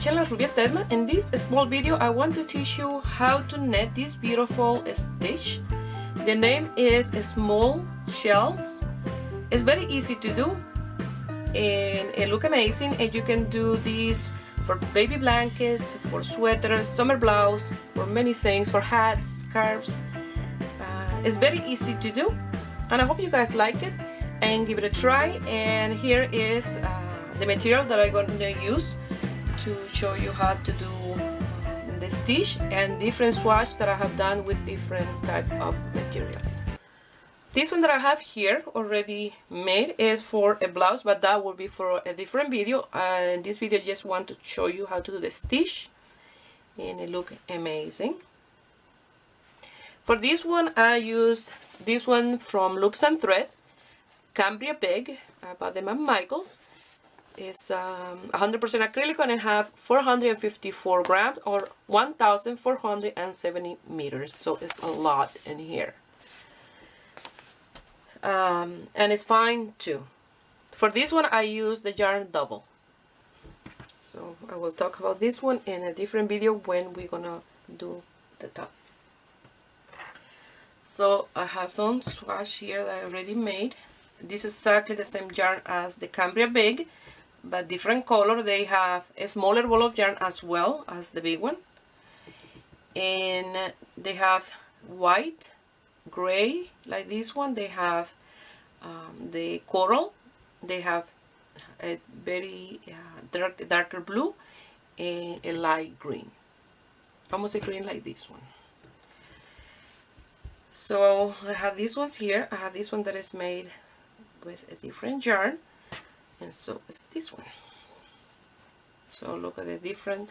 channel Rubia Stedman. In this small video I want to teach you how to knit this beautiful stitch. The name is Small Shells. It's very easy to do and it looks amazing, and you can do this for baby blankets, for sweaters, summer blouse, for many things, for hats, scarves. It's very easy to do, and I hope you guys like it and give it a try. And here is the material that I'm going to use to show you how to do the stitch and different swatch that I have done with different type of material. This one that I have here already made is for a blouse, but that will be for a different video. In this video I just want to show you how to do the stitch, and it looks amazing. For this one I used this one from Loops and Thread, Cambria Big. I bought them at Michael's. It's 100% acrylic and I have 454 grams or 1,470 meters, so it's a lot in here. And it's fine too. For this one I use the yarn double, so I will talk about this one in a different video when we're gonna do the top. So I have some swatch here that I already made. This is exactly the same yarn as the Cambria Big, but different color. They have a smaller ball of yarn as well as the big one, and they have white, gray like this one. They have the coral, they have a very darker blue and a light green, almost a green like this one. So I have these ones here. I have this one that is made with a different yarn, and so is this one. So look at the different,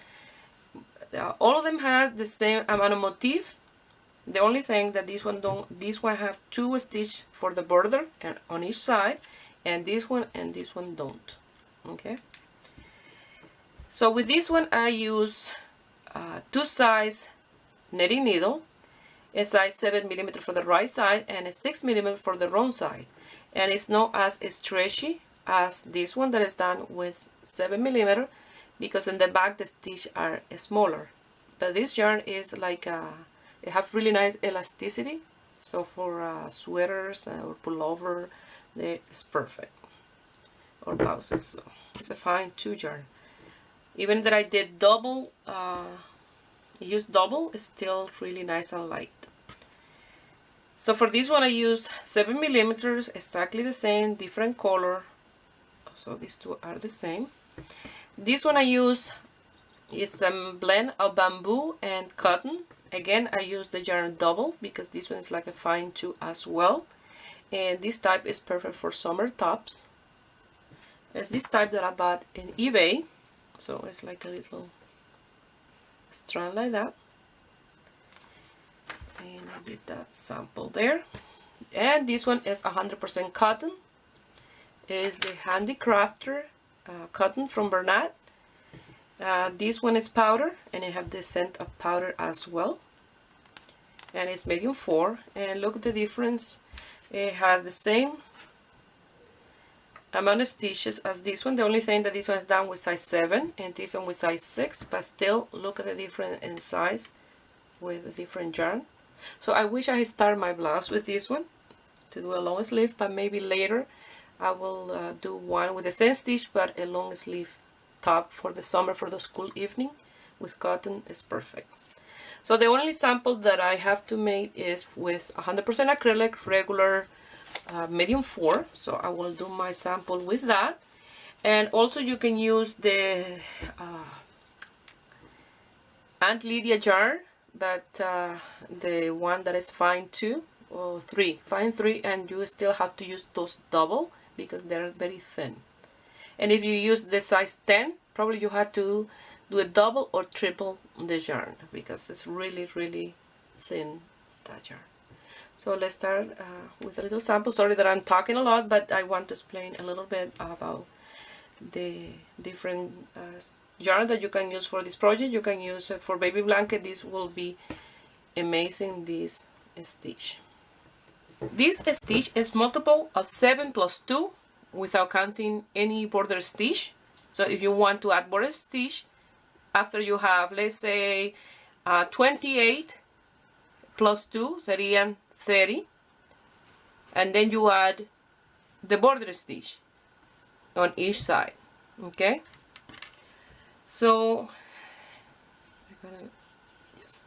all of them have the same amount of motif. The only thing that this one don't, this one have 2 stitches for the border and on each side, and this one don't. Okay. So with this one I use 2 size knitting needle, a size 7mm for the right side and a 6mm for the wrong side, and it's not as stretchy as this one that is done with 7mm, because in the back the stitches are smaller. But this yarn is like it has really nice elasticity, so for sweaters or pullover it's perfect, or blouses. So it's a fine 2 yarn. Even that I did double, use double, it's still really nice and light. So for this one I use 7mm, exactly the same, different color, so these 2 are the same. This one I use is a blend of bamboo and cotton. Again, I use the yarn double because this one is like a fine 2 as well, and this type is perfect for summer tops. It's this type that I bought in eBay, so it's like a little strand like that, and I did that sample there. And this one is 100% cotton. It's the Handicrafter cotton from Bernat. This one is powder, and it have the scent of powder as well, and it's medium 4. And look at the difference. It has the same amount of stitches as this one. The only thing that this one is done with size 7 and this one with size 6, but still look at the difference in size with a different yarn. So I wish I had started my blouse with this one to do a long sleeve, but maybe later I will do one with the same stitch but a long sleeve top for the summer, for the school evening. With cotton is perfect. So the only sample that I have to make is with 100% acrylic, regular medium 4, so I will do my sample with that. And also you can use the Aunt Lydia yarn, but the one that is fine 2 or 3, fine 3, and you still have to use those double because they're very thin. And if you use the size 10, probably you have to do a double or triple the yarn because it's really thin, that yarn. So let's start with a little sample. Sorry that I'm talking a lot, but I want to explain a little bit about the different yarn that you can use for this project. You can use for baby blanket. This will be amazing, this stitch. This stitch is multiple of 7 plus 2 without counting any border stitch. So if you want to add border stitch, after you have, let's say, 28 plus 2 serían 30, and then you add the border stitch on each side. Okay, so I'm gonna just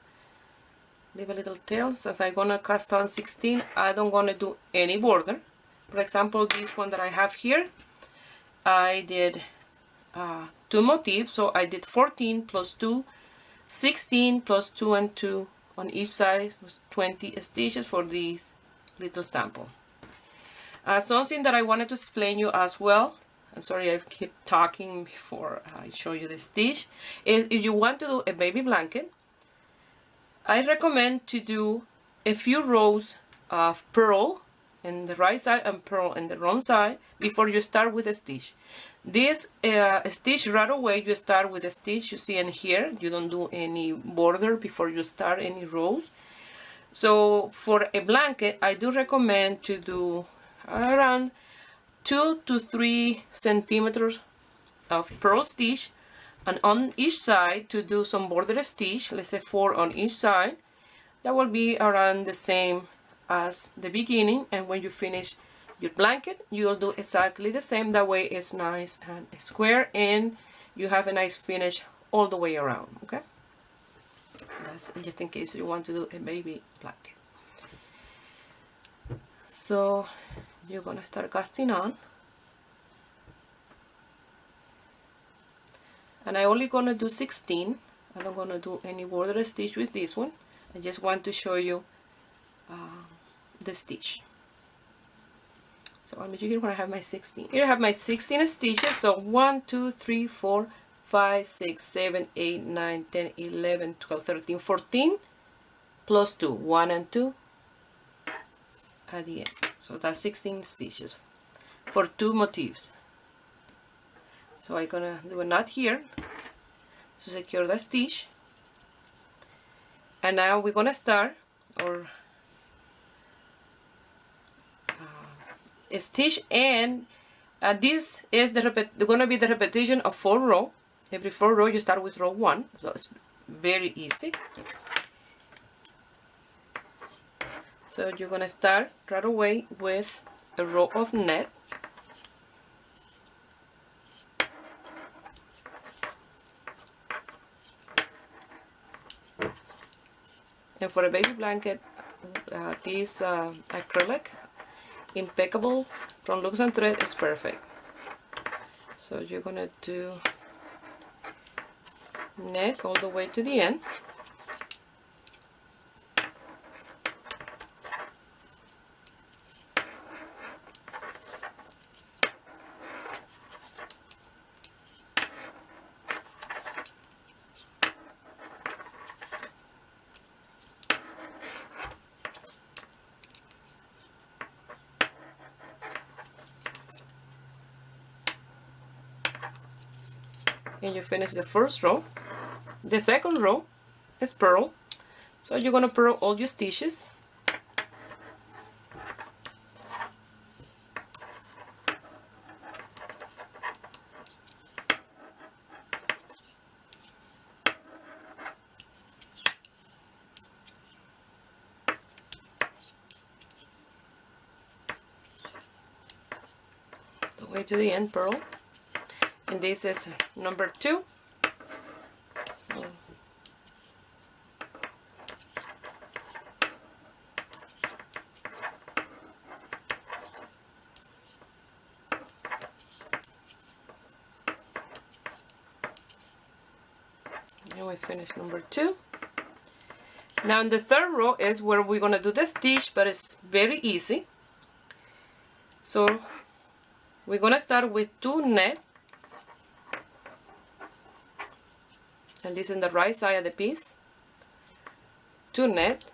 leave a little tail. Since I'm gonna cast on 16, I don't want to do any border. For example, this one that I have here, I did 2 motifs, so I did 14 plus 2, 16 plus 2 and 2 on each side was 20 stitches for this little sample. Something that I wanted to explain you as well, I'm sorry I keep talking before I show you the stitch, is if you want to do a baby blanket, I recommend to do a few rows of purl in the right side and purl in the wrong side before you start with a stitch. This stitch right away, you start with a stitch you see in here. You don't do any border before you start any rows. So for a blanket, I do recommend to do around 2 to 3 centimeters of purl stitch, and on each side to do some border stitch, let's say 4 on each side. That will be around the same as the beginning, and when you finish your blanket, you'll do exactly the same. That way it's nice and square, and you have a nice finish all the way around. Okay, that's just in case you want to do a baby blanket. So you're gonna start casting on, and I'm only gonna do 16. I'm not gonna do any border stitch with this one. I just want to show you the stitch. So I'm here when I have my 16. Here I have my 16 stitches. So 1, 2, 3, 4, 5, 6, 7, 8, 9, 10, 11, 12, 13, 14 plus 2, 1 and 2 at the end. So that's 16 stitches for 2 motifs. So I'm gonna do a knot here to secure the stitch, and now we're gonna start or stitch, and this is gonna be the repetition of 4 rows. Every 4 rows you start with row 1, so it's very easy. So you're gonna start right away with a row of net, and for a baby blanket, this acrylic impeccable from Loops and Thread is perfect. So you're gonna do net all the way to the end, and you finish the first row. The second row is purl, so you're gonna purl all your stitches, the way to the end purl, and this is number 2. And we finish number 2. Now in the third row is where we're gonna do the stitch, but it's very easy. So we're gonna start with 2 net, and this is the right side of the piece. 2 net.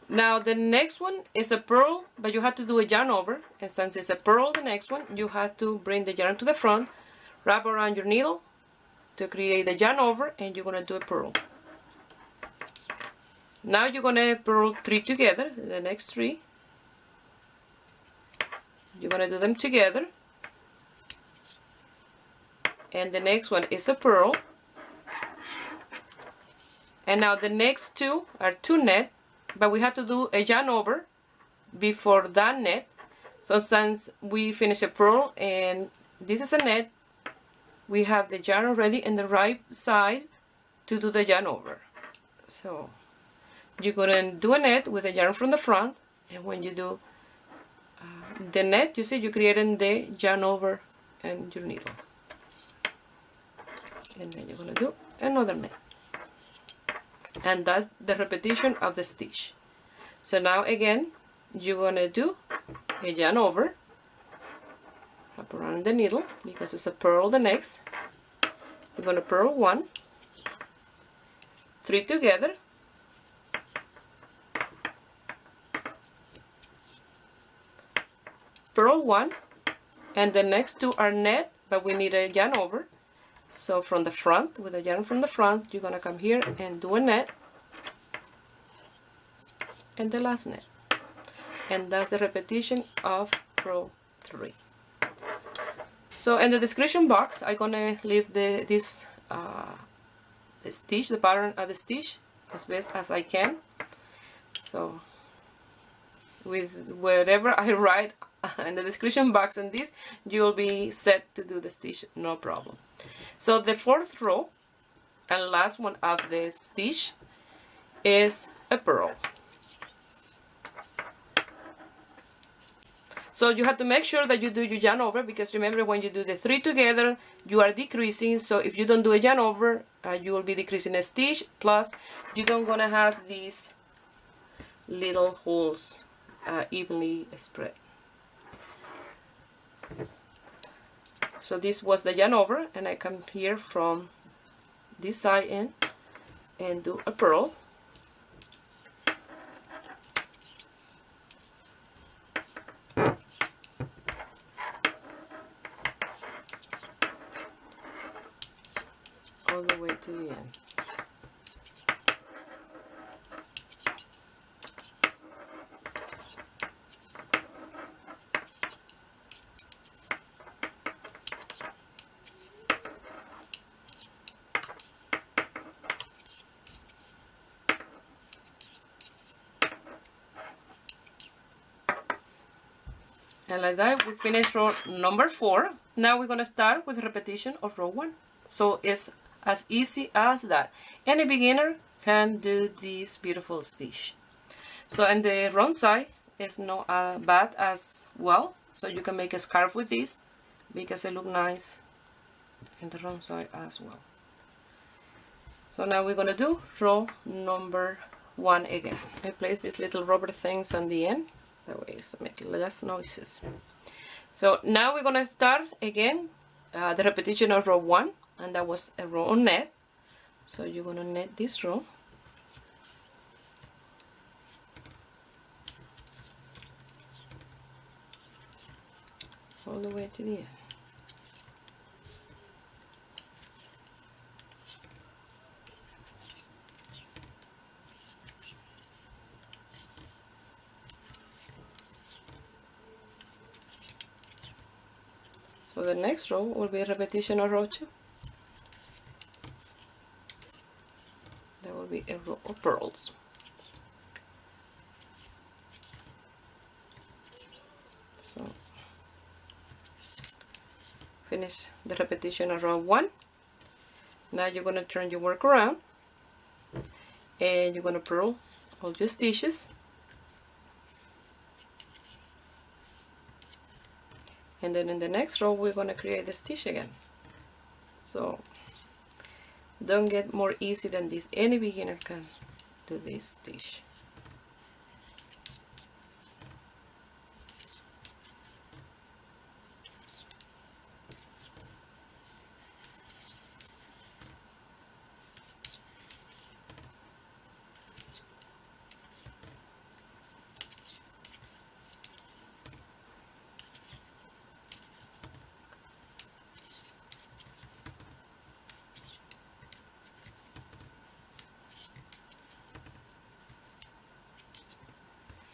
Now the next one is a purl, but you have to do a yarn over, and since it's a purl, the next one, you have to bring the yarn to the front, wrap around your needle to create the yarn over, and you're gonna do a purl. Now you're gonna purl 3 together, the next 3. You're gonna do them together, and the next one is a purl, And now the next two are 2 net, but we have to do a yarn over before that net. So since we finish a purl and this is a net, we have the yarn already in the right side to do the yarn over. So you're gonna do a net with the yarn from the front, and when you do the net, you see you're creating the yarn over and your needle. And then you're gonna do another net. And that's the repetition of the stitch. So now again, you're gonna do a yarn over, wrap around the needle because it's a purl the next. We're gonna purl 1, 3 together, purl 1, and the next 2 are net, but we need a yarn over. So from the front, with the yarn from the front, you're gonna come here and do a net, and the last net. And that's the repetition of row 3. So in the description box, I'm gonna leave the stitch, the pattern of the stitch, as best as I can. So with whatever I write in the description box on this, you'll be set to do the stitch, no problem. So the 4th row and last one of the stitch is a purl. So you have to make sure that you do your yarn over, because remember, when you do the 3 together, you are decreasing. So if you don't do a yarn over, you will be decreasing a stitch, plus you don't gonna have these little holes evenly spread. So this was the yarn over, and I come here from this side in and do a purl. All the way to the end. And like that, we finish row number 4. Now we're going to start with repetition of row 1. So it's as easy as that. Any beginner can do this beautiful stitch. So and the wrong side is not bad as well. So you can make a scarf with this because it looks nice in the wrong side as well. So now we're going to do row number 1 again. I place these little rubber things on the end. That way it's make less noises. So now we're going to start again the repetition of row 1, and that was a row on net. So you're going to net this row. All the way to the end. So the next row will be a repetition of row 2. There will be a row of purls. So finish the repetition of row 1. Now you're going to turn your work around and you're going to purl all your stitches. And then in the next row we're going to create the stitch again. So don't get more easy than this. Any beginner can do this stitch.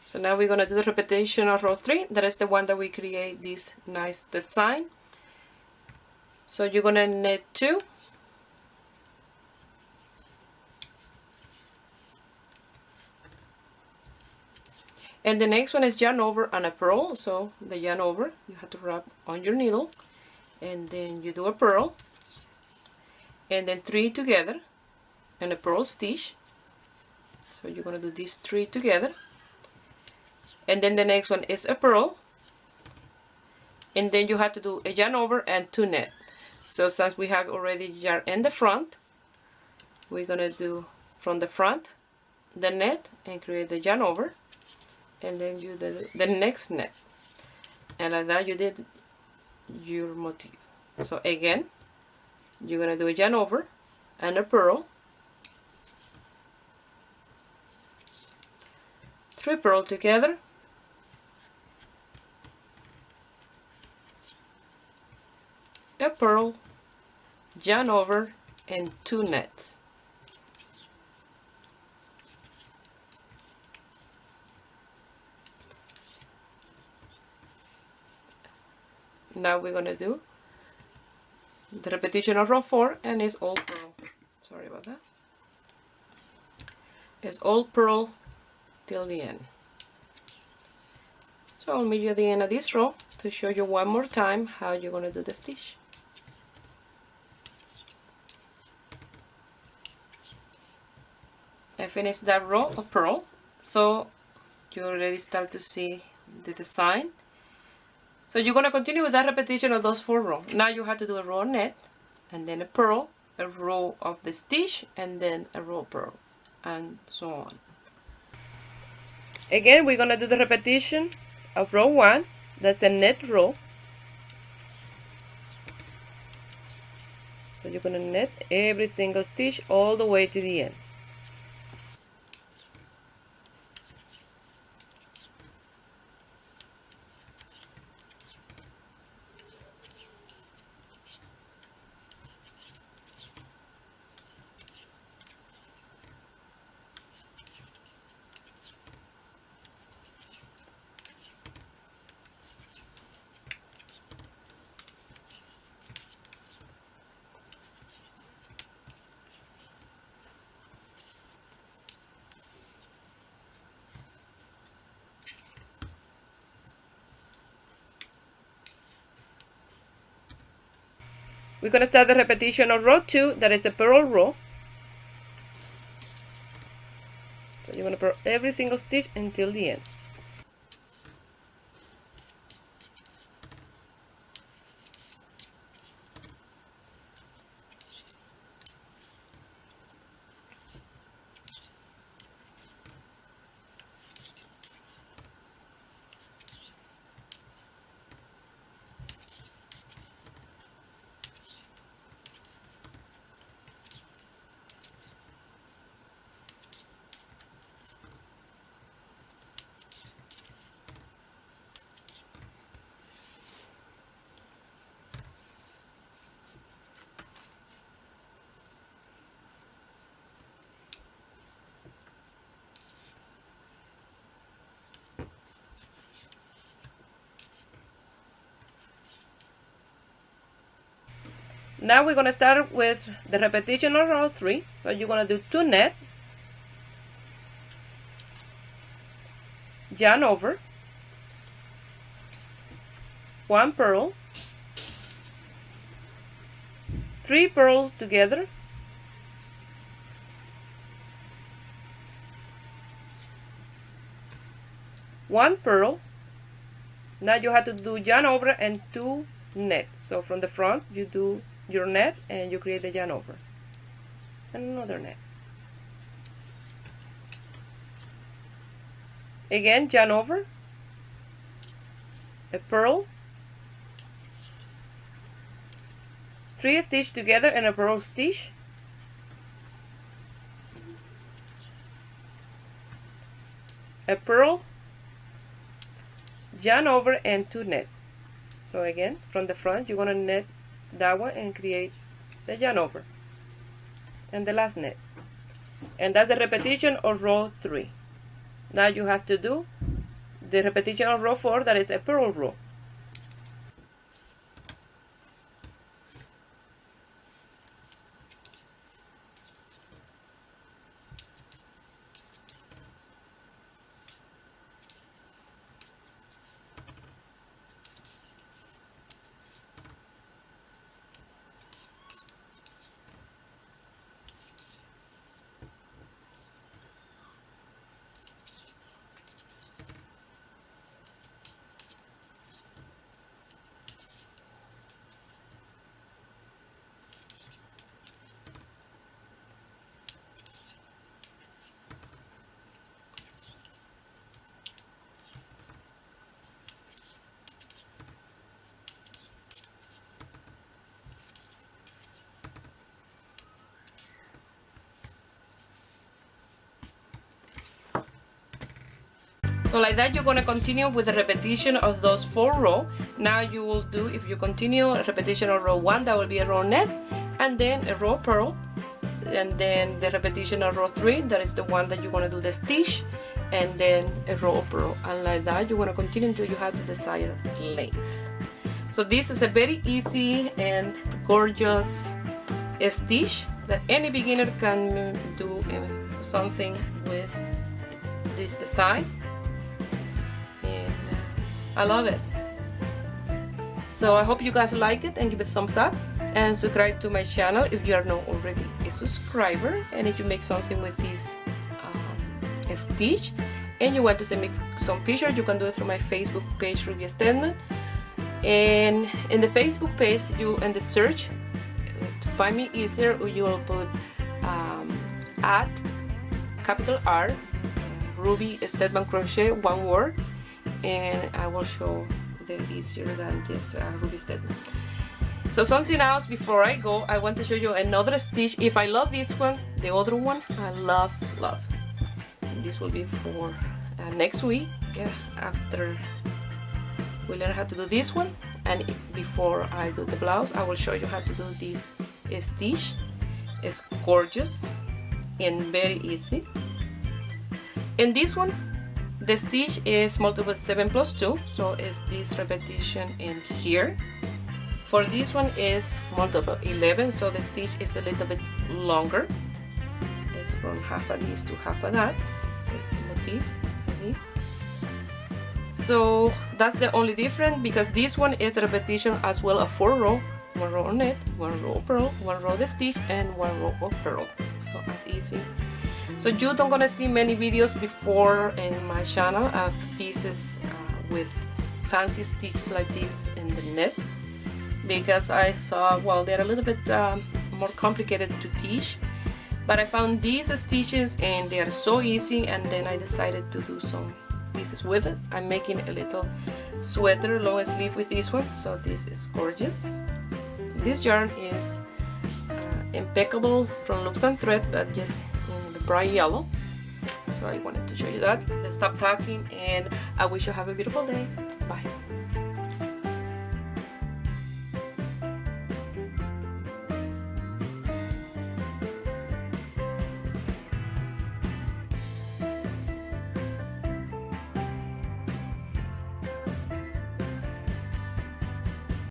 So now we're going to do the repetition of row 3. That is the one that we create this nice design. So you're going to knit 2, And the next one is yarn over and a purl. So the yarn over you have to wrap on your needle, and then you do a purl, and then 3 together and a purl stitch. So you're going to do these 3 together, and then the next one is a purl, and then you have to do a yarn over and 2 net. So since we have already yarn in the front, we're going to do from the front the net and create the yarn over, and then you do the next net, and like that you did your motif. So again, you're going to do a yarn over and a purl, 3 purl together, a purl, yarn over, and 2 nets. Now we're going to do the repetition of row 4, and it's all purl. Sorry about that. It's all purl till the end. So I'll meet you at the end of this row to show you one more time how you're going to do the stitch. I finished that row of purl, so you already start to see the design. So you're going to continue with that repetition of those 4 rows. Now you have to do a row of net, and then a purl, a row of the stitch, and then a row of purl, and so on. Again, we're going to do the repetition of row 1, that's the net row. So you're going to net every single stitch all the way to the end. We're going to start the repetition of row 2, that is a purl row. So you're going to purl every single stitch until the end. Now we're going to start with the repetition of row 3. So you're going to do 2 net, yarn over, 1 purl, 3 purls together, one purl. Now you have to do yarn over and 2 net. So from the front you do your net and you create the yarn over and another net. Again, yarn over, a purl, 3 stitch together and a purl stitch, a purl, yarn over, and 2 net. So again, from the front you're going to net that one and create the yarn over and the last net, and that's the repetition of row 3. Now you have to do the repetition of row 4, that is a purl row. So like that, you're going to continue with the repetition of those 4 rows. Now you will do, if you continue a repetition of row 1, that will be a row net, and then a row purl, and then the repetition of row 3, that is the one that you're going to do the stitch, and then a row of purl, and like that you're going to continue until you have the desired length. So this is a very easy and gorgeous stitch that any beginner can do something with this design, and I love it. So I hope you guys like it, and give it a thumbs up, and subscribe to my channel if you are not already a subscriber. And if you make something with this stitch and you want to send me some pictures, you can do it through my Facebook page, Ruby Stedman. And in the Facebook page, you in the search to find me easier, you will put at capital R Ruby Stedman Crochet, one word, and I will show them easier than just Ruby Stedman. So something else before I go, I want to show you another stitch. If I love this one, the other one I love. This will be for next week, after we learn how to do this one, and before I do the blouse, I will show you how to do this stitch. It's gorgeous and very easy. In this one, the stitch is multiple 7 plus 2, so it's this repetition in here. For this one is multiple 11, so the stitch is a little bit longer. It's from half of this to half of that. It's the motif of this. So that's the only difference, because this one is the repetition as well of 4 rows, 1 row on net, 1 row of purl, 1 row of the stitch, and 1 row of purl. So as easy. So you don't gonna see many videos before in my channel of pieces with fancy stitches like this in the net, because I saw, well, they're a little bit more complicated to teach, but I found these stitches and they are so easy, and then I decided to do some pieces with it. I'm making a little sweater long sleeve with this one, so this is gorgeous. This yarn is impeccable from Loops and Thread, but just in the bright yellow. So I wanted to show you that. Let's stop talking, and I wish you have a beautiful day.